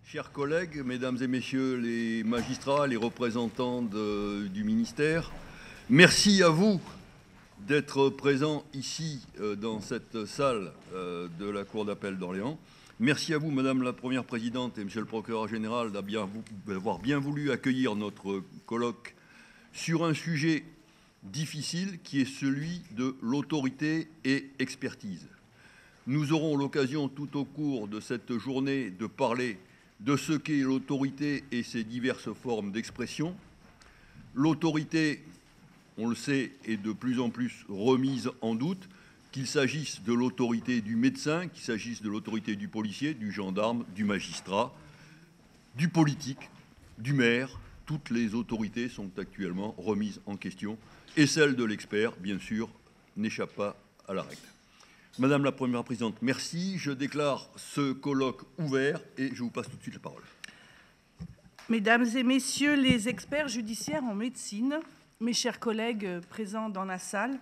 Chers collègues, mesdames et messieurs les magistrats, les représentants du ministère, merci à vous d'être présents ici dans cette salle de la Cour d'appel d'Orléans. Merci à vous, Madame la Première Présidente et Monsieur le Procureur Général, d'avoir bien voulu accueillir notre colloque sur un sujet difficile qui est celui de l'autorité et expertise. Nous aurons l'occasion tout au cours de cette journée de parler de ce qu'est l'autorité et ses diverses formes d'expression. L'autorité, on le sait, est de plus en plus remise en doute, qu'il s'agisse de l'autorité du médecin, qu'il s'agisse de l'autorité du policier, du gendarme, du magistrat, du politique, du maire. Toutes les autorités sont actuellement remises en question et celle de l'expert, bien sûr, n'échappe pas à la règle. Madame la Première Présidente, merci. Je déclare ce colloque ouvert et je vous passe tout de suite la parole. Mesdames et messieurs les experts judiciaires en médecine, mes chers collègues présents dans la salle,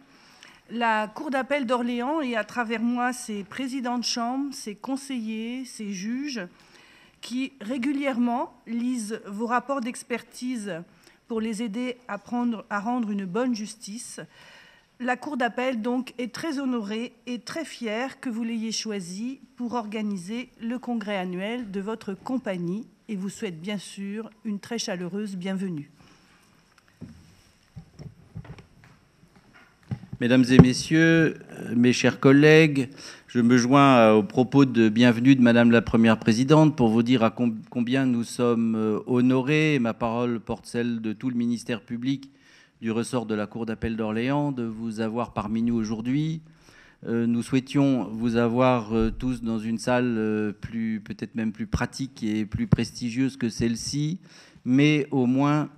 la Cour d'appel d'Orléans et à travers moi ses présidents de chambre, ses conseillers, ses juges, qui régulièrement lisent vos rapports d'expertise pour les aider à rendre une bonne justice. La Cour d'appel donc est très honorée et très fière que vous l'ayez choisi pour organiser le congrès annuel de votre compagnie et vous souhaite bien sûr une très chaleureuse bienvenue. Mesdames et messieurs, mes chers collègues, je me joins aux propos de bienvenue de Madame la Première Présidente pour vous dire à combien nous sommes honorés. Ma parole porte celle de tout le ministère public du ressort de la Cour d'appel d'Orléans, de vous avoir parmi nous aujourd'hui. Nous souhaitions vous avoir tous dans une salle peut-être même plus pratique et plus prestigieuse que celle-ci, mais au moins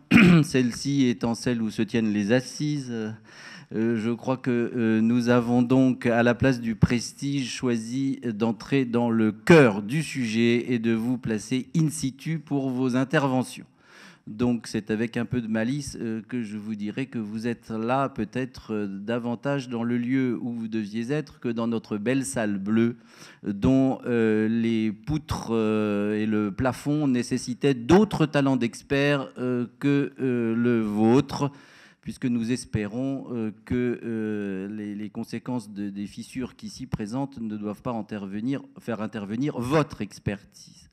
celle-ci étant celle où se tiennent les assises. Je crois que nous avons donc, à la place du prestige, choisi d'entrer dans le cœur du sujet et de vous placer in situ pour vos interventions. Donc c'est avec un peu de malice que je vous dirais que vous êtes là peut-être davantage dans le lieu où vous deviez être que dans notre belle salle bleue dont les poutres et le plafond nécessitaient d'autres talents d'experts que le vôtre, puisque nous espérons que les conséquences des fissures qui s'y présentent ne doivent pas faire intervenir votre expertise.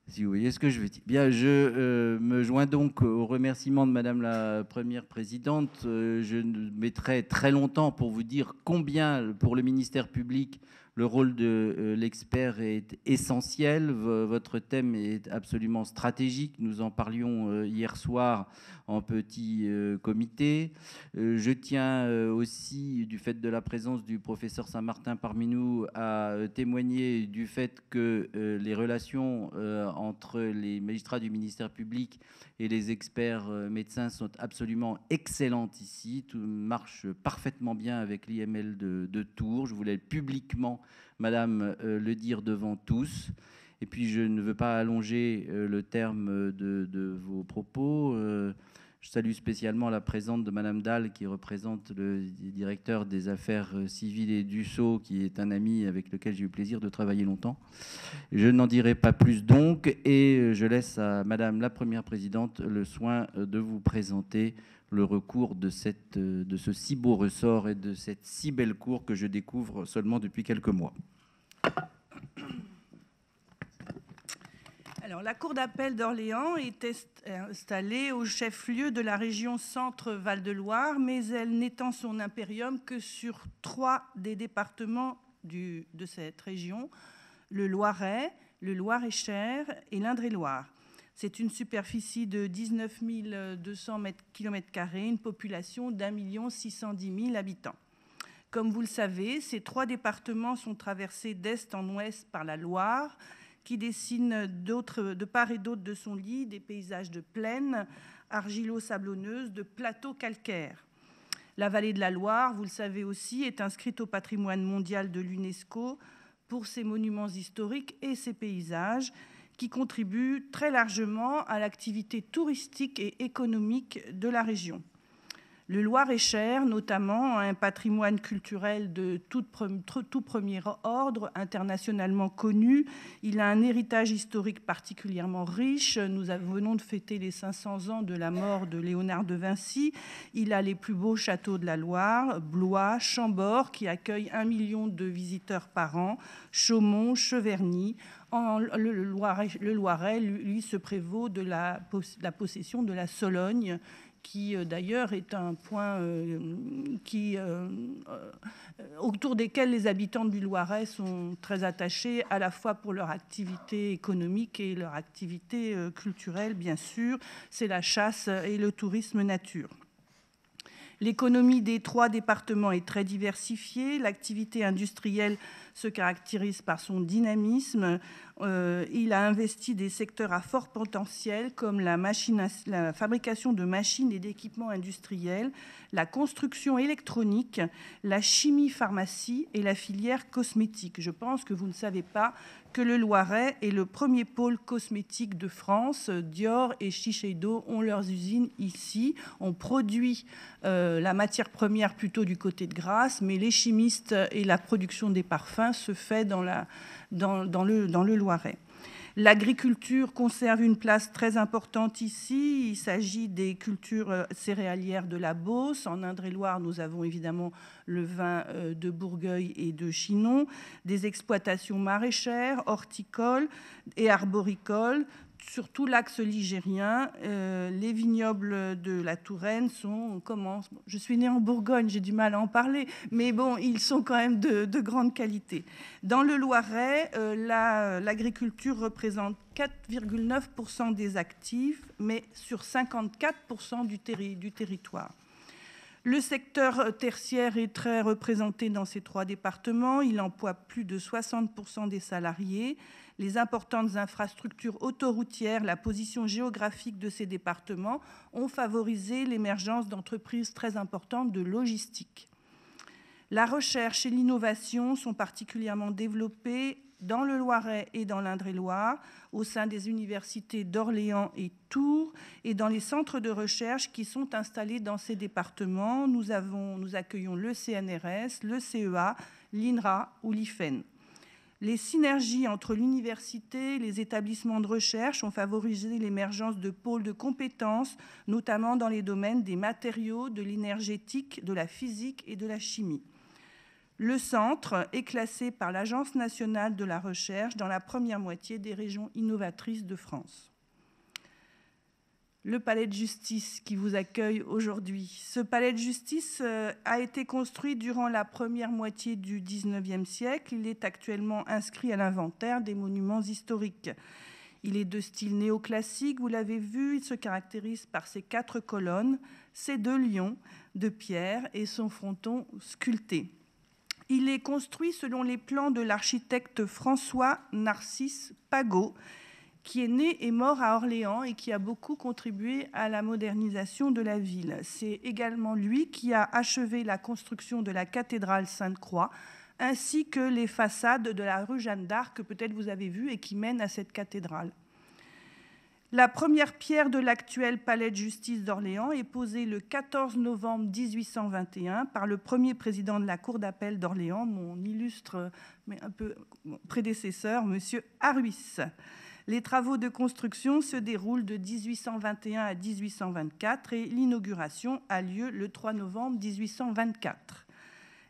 Si vous voyez ce que je veux dire. Bien, je me joins donc au remerciement de Madame la Première Présidente. Je mettrai très longtemps pour vous dire combien, pour le ministère public, le rôle de l'expert est essentiel. Votre thème est absolument stratégique. Nous en parlions hier soir en petit comité. Je tiens aussi, du fait de la présence du professeur Saint-Martin parmi nous, à témoigner du fait que les relations entre les magistrats du ministère public et les experts médecins sont absolument excellentes ici. Tout marche parfaitement bien avec l'IML de Tours. Je voulais publiquement, Madame, le dire devant tous. Et puis, je ne veux pas allonger le terme de vos propos. Je salue spécialement la présence de Madame Dalle, qui représente le directeur des affaires civiles et du Sceau, qui est un ami avec lequel j'ai eu le plaisir de travailler longtemps. Je n'en dirai pas plus donc, et je laisse à Madame la Première Présidente le soin de vous présenter le recours de ce si beau ressort et de cette si belle cour que je découvre seulement depuis quelques mois. Alors, la Cour d'appel d'Orléans est installée au chef-lieu de la région Centre-Val de Loire, mais elle n'étend son impérium que sur 3 des départements de cette région, le Loiret, le Loir-et-Cher et l'Indre-et-Loire. C'est une superficie de 19 200 km², une population d'1 610 000 habitants. Comme vous le savez, ces 3 départements sont traversés d'est en ouest par la Loire, qui dessine de part et d'autre de son lit des paysages de plaines argilo-sablonneuses, de plateaux calcaires. La vallée de la Loire, vous le savez aussi, est inscrite au patrimoine mondial de l'UNESCO pour ses monuments historiques et ses paysages qui contribuent très largement à l'activité touristique et économique de la région. Le Loir-et-Cher, notamment, a un patrimoine culturel de tout premier ordre, internationalement connu. Il a un héritage historique particulièrement riche. Nous venons de fêter les 500 ans de la mort de Léonard de Vinci. Il a les plus beaux châteaux de la Loire, Blois, Chambord, qui accueille 1 million de visiteurs par an, Chaumont, Cheverny. Le Loiret, lui, se prévaut de la possession de la Sologne, qui d'ailleurs est un point autour desquels les habitants du Loiret sont très attachés, à la fois pour leur activité économique et leur activité culturelle, bien sûr. C'est la chasse et le tourisme nature. L'économie des 3 départements est très diversifiée. L'activité industrielle se caractérise par son dynamisme. Il a investi des secteurs à fort potentiel comme la fabrication de machines et d'équipements industriels, la construction électronique, la chimie-pharmacie et la filière cosmétique. Je pense que vous ne savez pas que le Loiret est le premier pôle cosmétique de France. Dior et Shiseido ont leurs usines ici. On produit la matière première plutôt du côté de Grasse, mais les chimistes et la production des parfums se fait dans le Loiret. L'agriculture conserve une place très importante ici. Il s'agit des cultures céréalières de la Beauce. En Indre-et-Loire, nous avons évidemment le vin de Bourgueil et de Chinon, des exploitations maraîchères, horticoles et arboricoles. Sur tout l'axe ligérien, les vignobles de la Touraine sont, je suis née en Bourgogne, j'ai du mal à en parler, mais bon, ils sont quand même de grande qualité. Dans le Loiret, l'agriculture représente 4,9% des actifs, mais sur 54% du territoire. Le secteur tertiaire est très représenté dans ces 3 départements. Il emploie plus de 60% des salariés. Les importantes infrastructures autoroutières, la position géographique de ces départements ont favorisé l'émergence d'entreprises très importantes de logistique. La recherche et l'innovation sont particulièrement développées dans le Loiret et dans l'Indre-et-Loire, au sein des universités d'Orléans et Tours, et dans les centres de recherche qui sont installés dans ces départements. Nous accueillons le CNRS, le CEA, l'INRA ou l'IFEN. Les synergies entre l'université et les établissements de recherche ont favorisé l'émergence de pôles de compétences, notamment dans les domaines des matériaux, de l'énergétique, de la physique et de la chimie. Le centre est classé par l'Agence nationale de la recherche dans la première moitié des régions innovatrices de France. Le palais de justice qui vous accueille aujourd'hui. Ce palais de justice a été construit durant la première moitié du XIXe siècle. Il est actuellement inscrit à l'inventaire des monuments historiques. Il est de style néoclassique, vous l'avez vu. Il se caractérise par ses 4 colonnes, ses 2 lions de pierre et son fronton sculpté. Il est construit selon les plans de l'architecte François-Narcisse Pagot, qui est né et mort à Orléans et qui a beaucoup contribué à la modernisation de la ville. C'est également lui qui a achevé la construction de la cathédrale Sainte-Croix, ainsi que les façades de la rue Jeanne d'Arc, que peut-être vous avez vu et qui mènent à cette cathédrale. La première pierre de l'actuel palais de justice d'Orléans est posée le 14 novembre 1821 par le premier président de la cour d'appel d'Orléans, mon illustre mais un peu prédécesseur, monsieur Haruis. Les travaux de construction se déroulent de 1821 à 1824 et l'inauguration a lieu le 3 novembre 1824.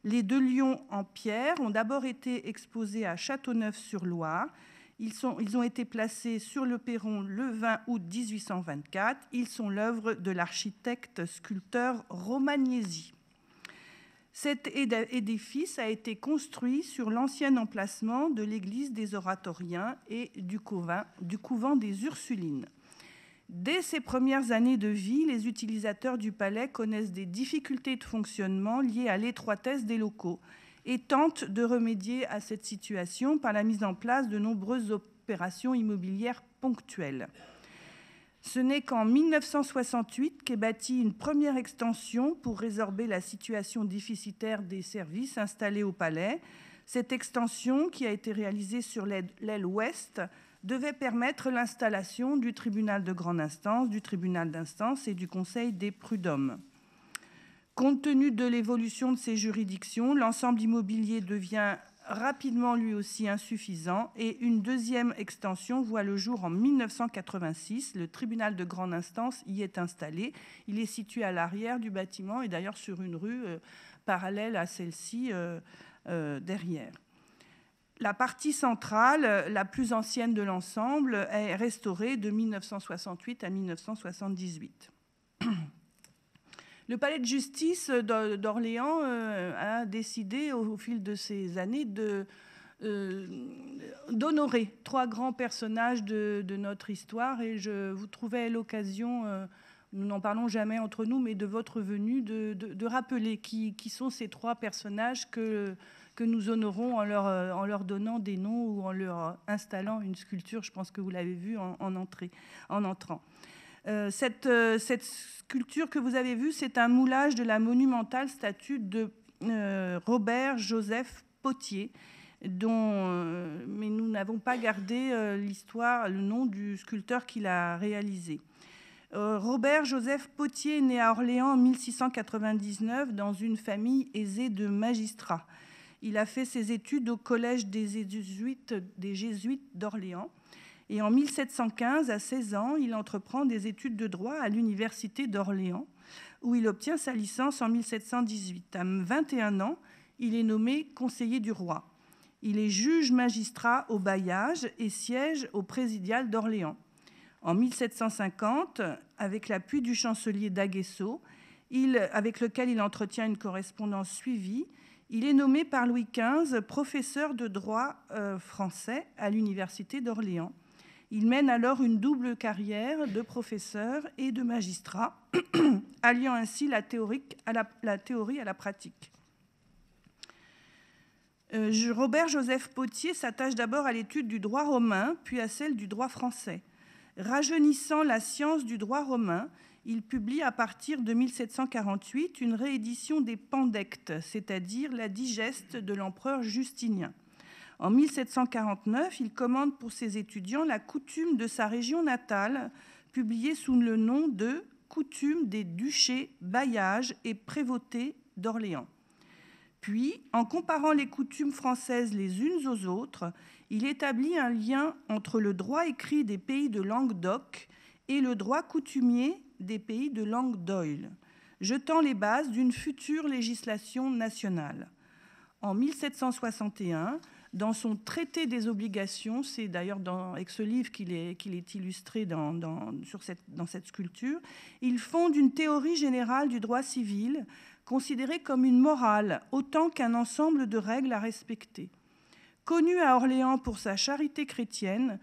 Les 2 lions en pierre ont d'abord été exposés à Châteauneuf-sur-Loire. Ils ont été placés sur le perron le 20 août 1824. Ils sont l'œuvre de l'architecte sculpteur Romagnesi. Cet édifice a été construit sur l'ancien emplacement de l'église des Oratoriens et du couvent des Ursulines. Dès ses premières années de vie, les utilisateurs du palais connaissent des difficultés de fonctionnement liées à l'étroitesse des locaux et tentent de remédier à cette situation par la mise en place de nombreuses opérations immobilières ponctuelles. Ce n'est qu'en 1968 qu'est bâtie une première extension pour résorber la situation déficitaire des services installés au palais. Cette extension, qui a été réalisée sur l'aile ouest, devait permettre l'installation du tribunal de grande instance, du tribunal d'instance et du conseil des prud'hommes. Compte tenu de l'évolution de ces juridictions, l'ensemble immobilier devient rapidement lui aussi insuffisant et une deuxième extension voit le jour en 1986. Le tribunal de grande instance y est installé. Il est situé à l'arrière du bâtiment et d'ailleurs sur une rue parallèle à celle-ci derrière. La partie centrale, la plus ancienne de l'ensemble, est restaurée de 1968 à 1978. Le palais de justice d'Orléans a décidé au fil de ces années d'honorer 3 grands personnages de notre histoire et je vous trouvais l'occasion, nous n'en parlons jamais entre nous, mais de votre venue, de rappeler qui sont ces 3 personnages que nous honorons en leur donnant des noms ou en leur installant une sculpture. Je pense que vous l'avez vu en entrant. Cette sculpture que vous avez vue, c'est un moulage de la monumentale statue de Robert Joseph Potier, mais nous n'avons pas gardé l'histoire, le nom du sculpteur qui l'a réalisé. Robert Joseph Potier est né à Orléans en 1699 dans une famille aisée de magistrats. Il a fait ses études au collège des Jésuites d'Orléans. Et en 1715, à 16 ans, il entreprend des études de droit à l'université d'Orléans, où il obtient sa licence en 1718. À 21 ans, il est nommé conseiller du roi. Il est juge magistrat au bailliage et siège au présidial d'Orléans. En 1750, avec l'appui du chancelier d'Aguesseau, avec lequel il entretient une correspondance suivie, il est nommé par Louis XV professeur de droit français à l'université d'Orléans. Il mène alors une double carrière de professeur et de magistrat, alliant ainsi la théorie à la pratique. Robert Joseph Potier s'attache d'abord à l'étude du droit romain, puis à celle du droit français. Rajeunissant la science du droit romain, il publie à partir de 1748 une réédition des Pandectes, c'est-à-dire la digeste de l'empereur Justinien. En 1749, il commande pour ses étudiants la coutume de sa région natale, publiée sous le nom de Coutume des duchés, bailliages et prévôtés d'Orléans. Puis, en comparant les coutumes françaises les unes aux autres, il établit un lien entre le droit écrit des pays de Languedoc et le droit coutumier des pays de langue d'Oil, jetant les bases d'une future législation nationale. En 1761, dans son traité des obligations, c'est d'ailleurs avec ce livre qu'il est illustré dans cette sculpture, il fonde une théorie générale du droit civil considérée comme une morale autant qu'un ensemble de règles à respecter. Connu à Orléans pour sa charité chrétienne,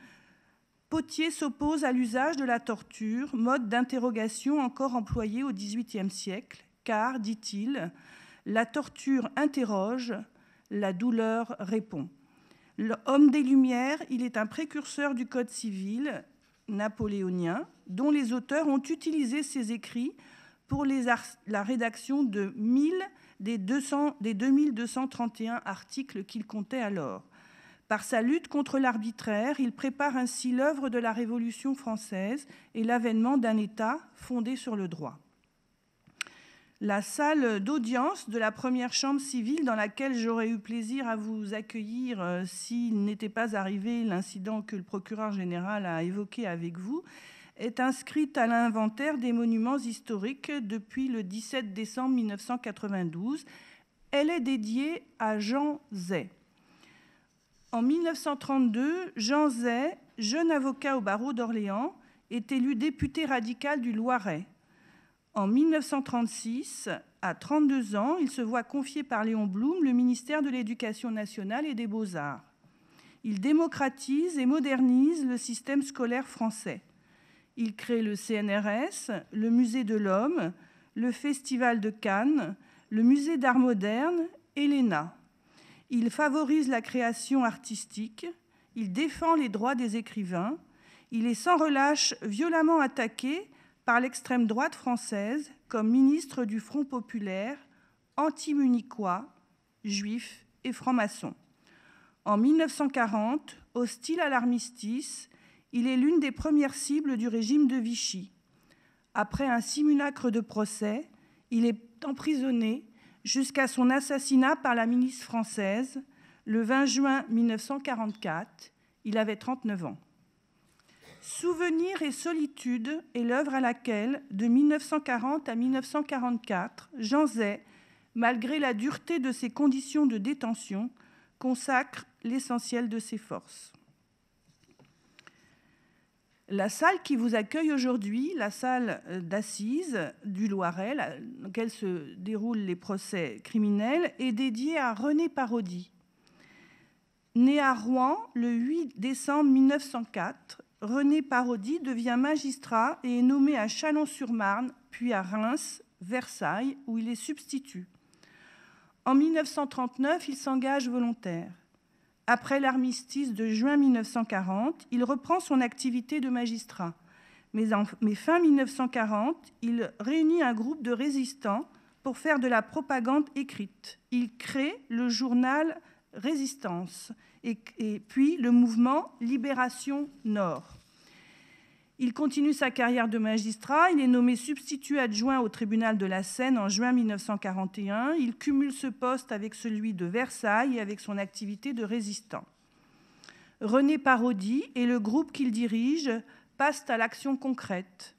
Potier s'oppose à l'usage de la torture, mode d'interrogation encore employé au XVIIIe siècle, car, dit-il, la torture interroge, la douleur répond. L'homme des Lumières, il est un précurseur du Code civil napoléonien, dont les auteurs ont utilisé ses écrits pour la rédaction de 1000 des 2231 articles qu'il comptait alors. Par sa lutte contre l'arbitraire, il prépare ainsi l'œuvre de la Révolution française et l'avènement d'un État fondé sur le droit. La salle d'audience de la première chambre civile dans laquelle j'aurais eu plaisir à vous accueillir s'il n'était pas arrivé l'incident que le procureur général a évoqué avec vous, est inscrite à l'inventaire des monuments historiques depuis le 17 décembre 1992. Elle est dédiée à Jean Zay. En 1932, Jean Zay, jeune avocat au barreau d'Orléans, est élu député radical du Loiret. En 1936, à 32 ans, il se voit confier par Léon Blum le ministère de l'Éducation nationale et des Beaux-Arts. Il démocratise et modernise le système scolaire français. Il crée le CNRS, le Musée de l'Homme, le Festival de Cannes, le Musée d'Art moderne et l'ENA. Il favorise la création artistique, il défend les droits des écrivains, il est sans relâche violemment attaqué par l'extrême droite française comme ministre du Front populaire, anti-munichois, juif et franc-maçon. En 1940, hostile à l'armistice, il est l'une des premières cibles du régime de Vichy. Après un simulacre de procès, il est emprisonné jusqu'à son assassinat par la milice française le 20 juin 1944. Il avait 39 ans. Souvenirs et solitude est l'œuvre à laquelle, de 1940 à 1944, Jean Zay, malgré la dureté de ses conditions de détention, consacre l'essentiel de ses forces. La salle qui vous accueille aujourd'hui, la salle d'assises du Loiret, dans laquelle se déroulent les procès criminels, est dédiée à René Parodi. Né à Rouen le 8 décembre 1904, René Parodi devient magistrat et est nommé à Chalon-sur-Marne, puis à Reims, Versailles, où il est substitut. En 1939, il s'engage volontaire. Après l'armistice de juin 1940, il reprend son activité de magistrat. Mais fin 1940, il réunit un groupe de résistants pour faire de la propagande écrite. Il crée le journal Résistance et puis le mouvement Libération Nord. Il continue sa carrière de magistrat. Il est nommé substitut adjoint au tribunal de la Seine en juin 1941. Il cumule ce poste avec celui de Versailles et avec son activité de résistant. René Parodi et le groupe qu'il dirige passent à l'action concrète.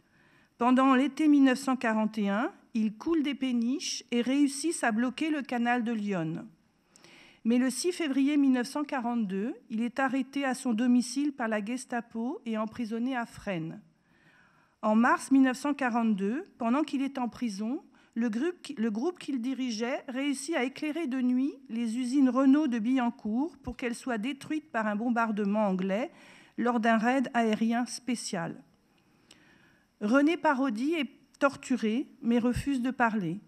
Pendant l'été 1941, ils coulent des péniches et réussissent à bloquer le canal de Lyon. Mais le 6 février 1942, il est arrêté à son domicile par la Gestapo et emprisonné à Fresnes. En mars 1942, pendant qu'il est en prison, le groupe qu'il dirigeait réussit à éclairer de nuit les usines Renault de Billancourt pour qu'elles soient détruites par un bombardement anglais lors d'un raid aérien spécial. René Parodi est torturé, mais refuse de parler.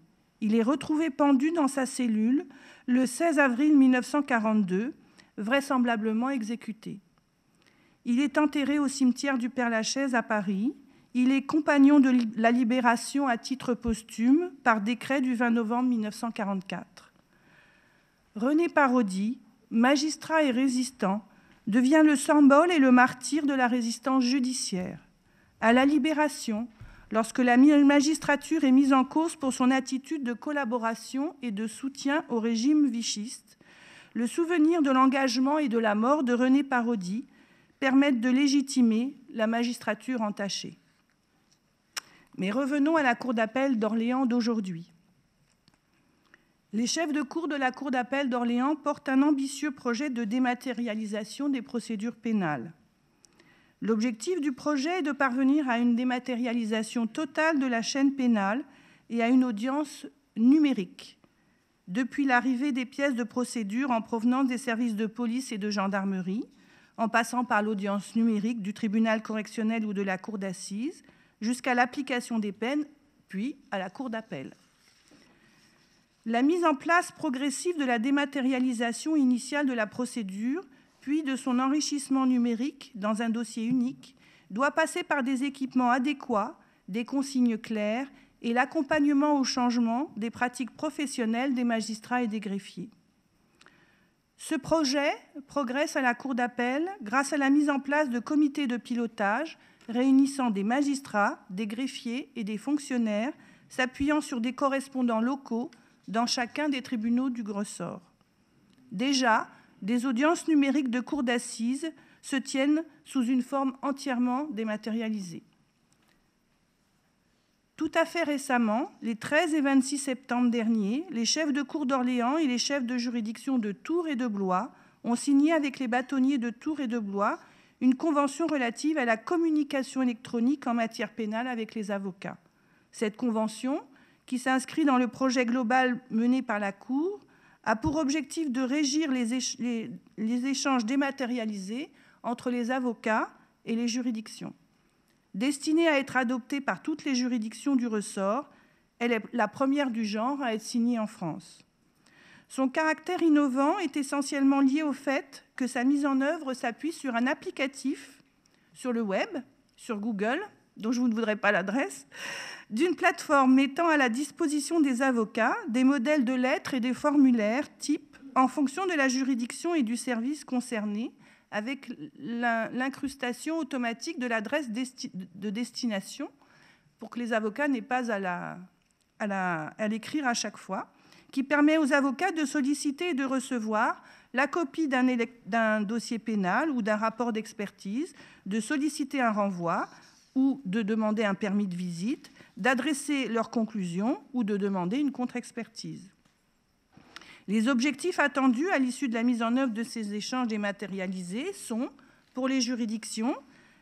Il est retrouvé pendu dans sa cellule le 16 avril 1942, vraisemblablement exécuté. Il est enterré au cimetière du Père-Lachaise à Paris. Il est compagnon de la Libération à titre posthume par décret du 20 novembre 1944. René Parodi, magistrat et résistant, devient le symbole et le martyr de la résistance judiciaire. À la Libération, lorsque la magistrature est mise en cause pour son attitude de collaboration et de soutien au régime vichiste, le souvenir de l'engagement et de la mort de René Parodi permettent de légitimer la magistrature entachée. Mais revenons à la Cour d'appel d'Orléans d'aujourd'hui. Les chefs de cour de la Cour d'appel d'Orléans portent un ambitieux projet de dématérialisation des procédures pénales. L'objectif du projet est de parvenir à une dématérialisation totale de la chaîne pénale et à une audience numérique. Depuis l'arrivée des pièces de procédure en provenance des services de police et de gendarmerie, en passant par l'audience numérique du tribunal correctionnel ou de la cour d'assises, jusqu'à l'application des peines, puis à la cour d'appel. La mise en place progressive de la dématérialisation initiale de la procédure, puis de son enrichissement numérique dans un dossier unique, doit passer par des équipements adéquats, des consignes claires et l'accompagnement au changement des pratiques professionnelles des magistrats et des greffiers. Ce projet progresse à la Cour d'appel grâce à la mise en place de comités de pilotage réunissant des magistrats, des greffiers et des fonctionnaires, s'appuyant sur des correspondants locaux dans chacun des tribunaux du ressort. Déjà, des audiences numériques de cour d'assises se tiennent sous une forme entièrement dématérialisée. Tout à fait récemment, les 13 et 26 septembre dernier, les chefs de cour d'Orléans et les chefs de juridiction de Tours et de Blois ont signé avec les bâtonniers de Tours et de Blois une convention relative à la communication électronique en matière pénale avec les avocats. Cette convention, qui s'inscrit dans le projet global mené par la Cour, a pour objectif de régir les échanges dématérialisés entre les avocats et les juridictions. Destinée à être adoptée par toutes les juridictions du ressort, elle est la première du genre à être signée en France. Son caractère innovant est essentiellement lié au fait que sa mise en œuvre s'appuie sur un applicatif sur le web, sur Google, dont je ne vous voudrais pas l'adresse, d'une plateforme mettant à la disposition des avocats des modèles de lettres et des formulaires types en fonction de la juridiction et du service concerné, avec l'incrustation automatique de l'adresse de destination pour que les avocats n'aient pas à à l'écrire à chaque fois, qui permet aux avocats de solliciter et de recevoir la copie d'un dossier pénal ou d'un rapport d'expertise, de solliciter un renvoi ou de demander un permis de visite, d'adresser leurs conclusions ou de demander une contre-expertise. Les objectifs attendus à l'issue de la mise en œuvre de ces échanges dématérialisés sont, pour les juridictions,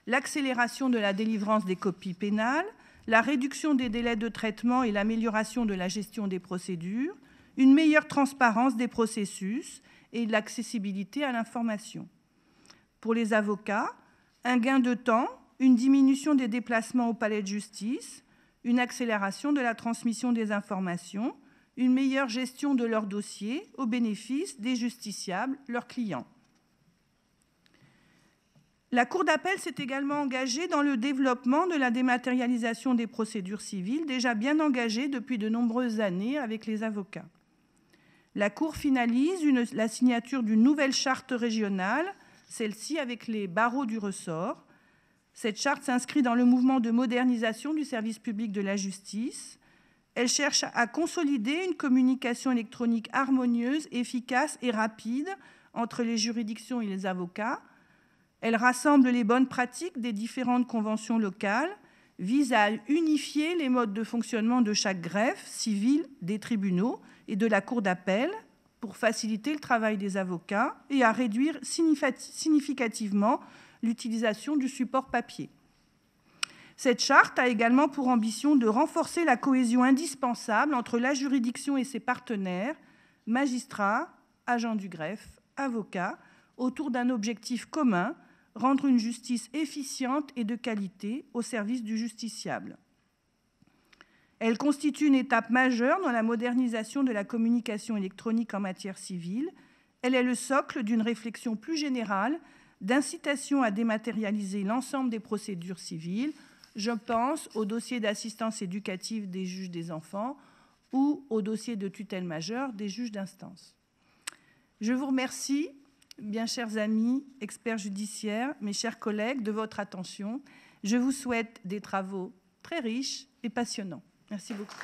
l'accélération de la délivrance des copies pénales, la réduction des délais de traitement et l'amélioration de la gestion des procédures, une meilleure transparence des processus et l'accessibilité à l'information. Pour les avocats, un gain de temps, une diminution des déplacements au palais de justice, une accélération de la transmission des informations, une meilleure gestion de leurs dossiers au bénéfice des justiciables, leurs clients. La Cour d'appel s'est également engagée dans le développement de la dématérialisation des procédures civiles, déjà bien engagée depuis de nombreuses années avec les avocats. La Cour finalise la signature d'une nouvelle charte régionale, celle-ci avec les barreaux du ressort. Cette charte s'inscrit dans le mouvement de modernisation du service public de la justice. Elle cherche à consolider une communication électronique harmonieuse, efficace et rapide entre les juridictions et les avocats. Elle rassemble les bonnes pratiques des différentes conventions locales, vise à unifier les modes de fonctionnement de chaque greffe civile, des tribunaux et de la cour d'appel pour faciliter le travail des avocats et à réduire significativement l'utilisation du support papier. Cette charte a également pour ambition de renforcer la cohésion indispensable entre la juridiction et ses partenaires, magistrats, agents du greffe, avocats, autour d'un objectif commun, rendre une justice efficiente et de qualité au service du justiciable. Elle constitue une étape majeure dans la modernisation de la communication électronique en matière civile. Elle est le socle d'une réflexion plus générale d'incitation à dématérialiser l'ensemble des procédures civiles. Je pense au dossier d'assistance éducative des juges des enfants ou au dossier de tutelle majeure des juges d'instance. Je vous remercie, bien chers amis, experts judiciaires, mes chers collègues, de votre attention. Je vous souhaite des travaux très riches et passionnants. Merci beaucoup.